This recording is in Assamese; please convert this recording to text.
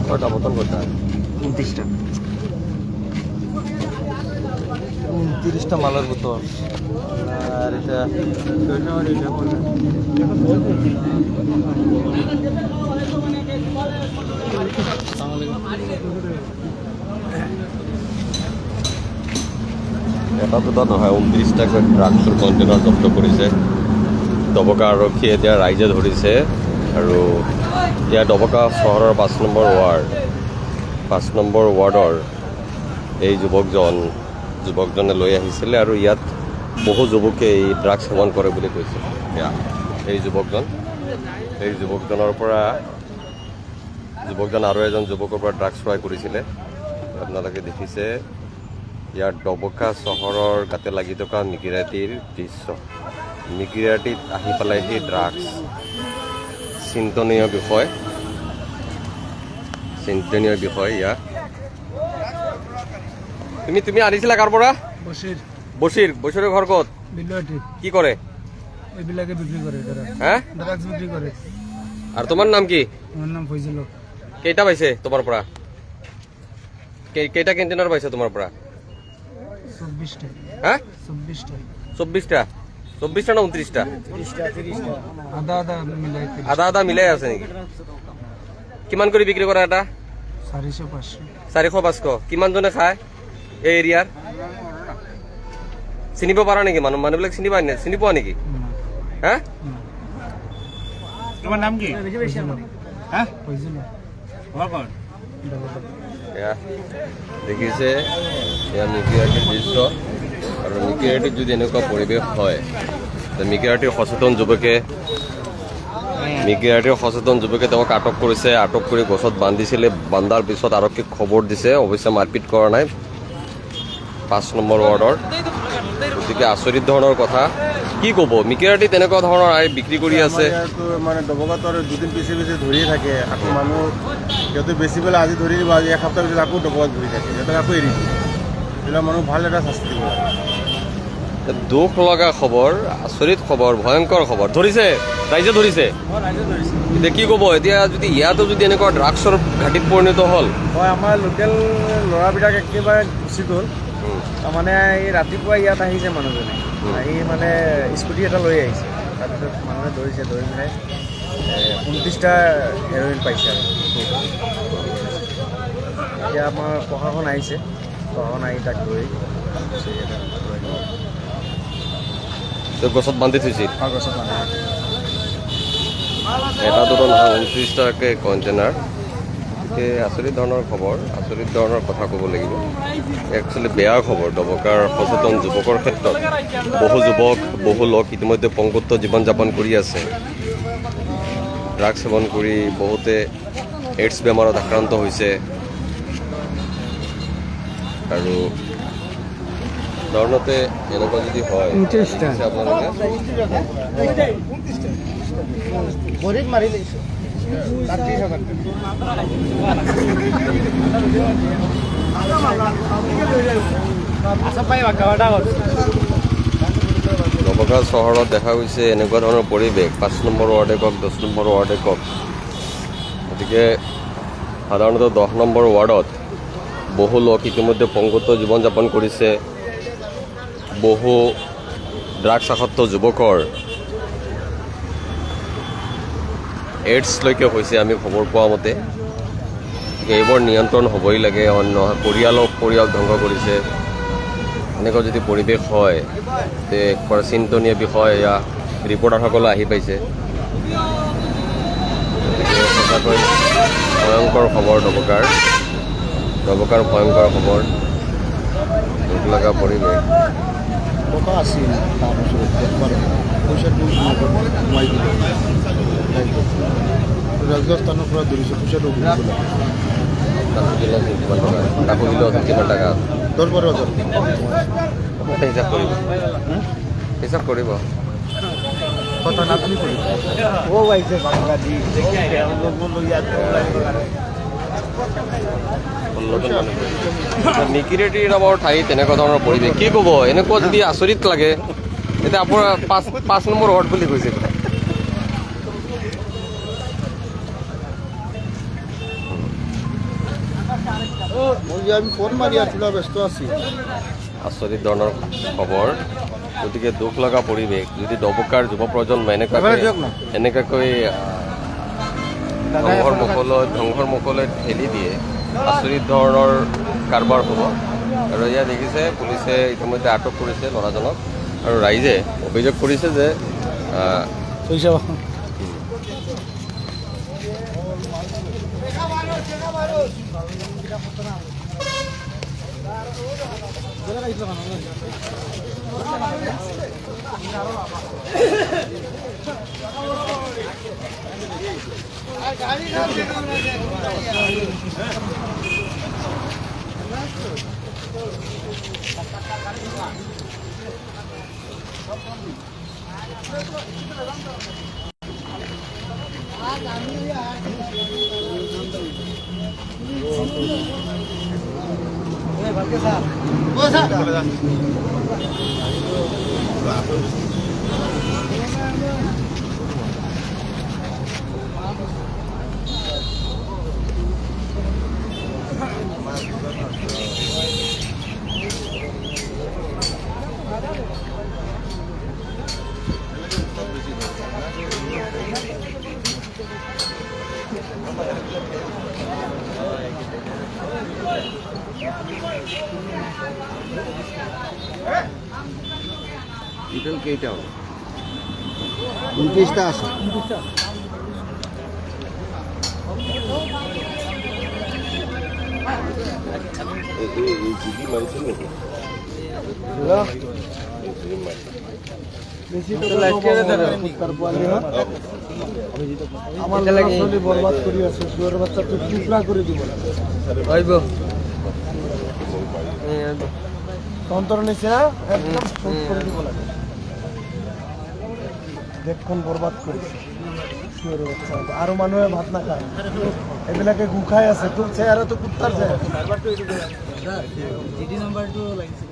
কটা বোতল কটা? 29টা। 29টা মালেৰ বোতল। আৰ এটা এটা দুটা নহয়, 29টাকৈ ড্ৰাগছৰ কণ্টেইনাৰ জব্দ কৰিছে ডবকা আৰক্ষীয়ে। এতিয়া ৰাইজে ধৰিছে আৰু ইয়াৰ ডবকা চহৰৰ 5 নম্বৰ ৱাৰ্ডৰ এই যুৱকজনে লৈ আহিছিলে আৰু ইয়াত বহু যুৱকে এই ড্ৰাগছ সেৱন কৰে বুলি কৈছে। এই যুৱকজনৰ পৰা আৰু এজন যুৱকৰ পৰা ড্ৰাগছ ক্ৰয় কৰিছিলে। আপোনালোকে দেখিছে ইয়াৰ ডবকা চহৰৰ গাতে লাগি থকা মিকিৰাটিৰ দৃশ্য। মিকিৰাটিত আহি পেলাই সেই ড্ৰাগছ, চিন্তনীয় বিষয় ইয়াত। তুমি আনিছিলা কাৰ পৰা? বছিৰ ঘৰ ক'ত? কি কৰে? এইবিলাকে বিক্ৰী কৰে, হা, ড্ৰাগছ বিক্ৰী কৰে। আৰু তোমাৰ নাম কি? মোৰ নাম ফৈজুল হক। কেইটা পাইছে তোমাৰ পৰা? কেইটা কণ্টেইনাৰ পাইছে তোমাৰ পৰা? 24টা। হা, 24টা। 24টা? 24টা না 29টা? আধা মিলাই আছে নেকি? কিমান কৰি বিক্ৰী কৰা এটা? 400-500। কিমানজনে খায় এই এৰিয়াৰ? চিনিব পাৰা নেকি? মানুহবিলাক চিনি পোৱা নেকি? হা, তোমাৰ নাম কি? দেখিছে এয়া মিকিৰাটিৰ দৃশ্য। আৰু মিকিৰাটিত যদি এনেকুৱা পৰিৱেশ হয়, মিকিৰাটিৰ সচেতন যুৱকে তেওঁক আটক কৰিছে। আটক কৰি গছত বান্ধিছিলে। বান্ধাৰ পিছত আৰক্ষীক খবৰ দিছে। অৱশ্যে মাৰপিট কৰা নাই 5 নম্বৰ ৱাৰ্ডৰ। গতিকে আচৰিত ধৰণৰ কথা। কি ক'ব? মিকিৰাটিত তেনেকুৱা ধৰণৰ আই বিক্ৰী কৰি আছে। মানে ডবকাটো আৰু দুদিন পিছে ধৰিয়ে থাকে। আকৌ মানুহ সিহঁতে বেছি পেলাই আজি ধৰি দিব, আজি এসপ্তাহ পিছত আকৌ ডবকাত ধৰি থাকে, সিহঁতক আকৌ এৰি দিয়ে। এইবিলাক মানুহ ভাল এটা শাস্তি দিব লাগে। দুখ লগা খবৰ, আচৰিত খবৰ, ভয়ংকৰ খবৰ। ধৰিছে, ৰাইজে ধৰিছে। এতিয়া কি ক'ব? এতিয়া যদি ইয়াতো যদি এনেকুৱা ড্ৰাগছৰ ঘাটিত পৰিণত হ'ল হয়, আমাৰ লোকেল ল'ৰাবিলাক একেবাৰে গুচি গ'ল। তাৰমানে এই ৰাতিপুৱা ইয়াত আহিছে মানুহজনে, আহি মানে স্কুটি এটা লৈ আহিছে। তাৰপিছত মানুহে ধৰি পেলাই 29টা হেৰইন পাইছে। আৰু এতিয়া আমাৰ প্ৰশাসন আহিছে, আহি তাক ধৰি গছত বান্ধি থৈছিল। এটা দুটা নহয়, 29টাকে কণ্টেইনাৰ। গতিকে আচৰিত ধৰণৰ খবৰ, আচৰিত ধৰণৰ কথা ক'ব লাগিব। একচুৱেলি বেয়া খবৰ ডবকাৰ সচেতন যুৱকৰ ক্ষেত্ৰত। বহু লোক ইতিমধ্যে পংগুত্ব জীৱন যাপন কৰি আছে। ড্ৰাগছ সেৱন কৰি বহুতে এইডছ বেমাৰত আক্ৰান্ত হৈছে। আৰু সাধাৰণতে এনেকুৱা যদি হয়, আপোনালোকে ডবকা চহৰত দেখা গৈছে এনেকুৱা ধৰণৰ পৰিৱেশ। 5 নম্বৰ ৱাৰ্ডে কওক, 10 নম্বৰ ৱাৰ্ডে কওক। গতিকে সাধাৰণতে 10 নম্বৰ ৱাৰ্ডত বহু লোক ইতিমধ্যে পংগুত্ব জীৱন যাপন কৰিছে। বহু ড্ৰাগছ আসক্ত যুৱকৰ এইডছলৈকে হৈছে আমি খবৰ পোৱা মতে। এইবোৰ নিয়ন্ত্ৰণ হ'বই লাগে, অন্য পৰিয়াল ধ্বংস কৰিছে। এনেকুৱা যদি পৰিৱেশ হয় তে চিন্তনীয় বিষয়। এয়া ৰিপৰ্টাৰসকলে আহি পাইছে। গতিকে সঁচাকৈ ভয়ংকৰ খবৰ ডবকাৰ ভয়ংকৰ খবৰ, দুখ লগা পৰিৱেশ। টকা আছিল, তাৰপিছত একবাৰ পইচাটো সোমাই দিলে। ৰাজস্থানৰ পৰা ধৰিছে, পইচাটো ঘূৰিব লাগে। কাকো দিলেও কিমান টকা? 10-12 হাজাৰ। হিচাপ কৰিব। ঘটনা তুমি কৰি ও বাইছে বাংলা দি নিকিৰেটিৰ আমাৰ ঠাই তেনেকুৱা ধৰণৰ পৰিৱেশ কি ক'ব এনেকুৱা যদি আচৰিত লাগে এতিয়া আপোনাৰ 5 নম্বৰ ৱাৰ্ড বুলি কৈছে আমি ফোন মাৰি আছিলোঁ ব্যস্ত আছি আচৰিত ধৰণৰ খবৰ গতিকে দুখ লগা পৰিৱেশ যদি ডবকাৰ যুৱ প্ৰজন্ম এনেকুৱাকৈ ধ্বংসৰ মুখলৈ ঠেলি দিয়ে আচৰিত ধৰণৰ কাৰবাৰ হ'ব আৰু এয়া দেখিছে পুলিচে ইতিমধ্যে আটক কৰিছে ল'ৰাজনক আৰু ৰাইজে অভিযোগ কৰিছে যে টোটেল কেইটা হ'ল 29টা আছে আমাৰ ছোৱালী বৰবাদ কৰি আছে শুয়াৰ বাচ্চাটো টুকৰা কৰে দিব হইব তন্ত্ৰ নিছে না একদম শুট কৰে দিব লাগে দেখখন বৰবাদ কৰিছে শুয়াৰ বাচ্চা আৰু মানুহে ভাত নাখায় এইবিলাকে গুখাই আছে তোৰ চেহাৰাটো কুত্তাৰ চেহাৰা জিডি নাম্বাৰটো লাগিছিল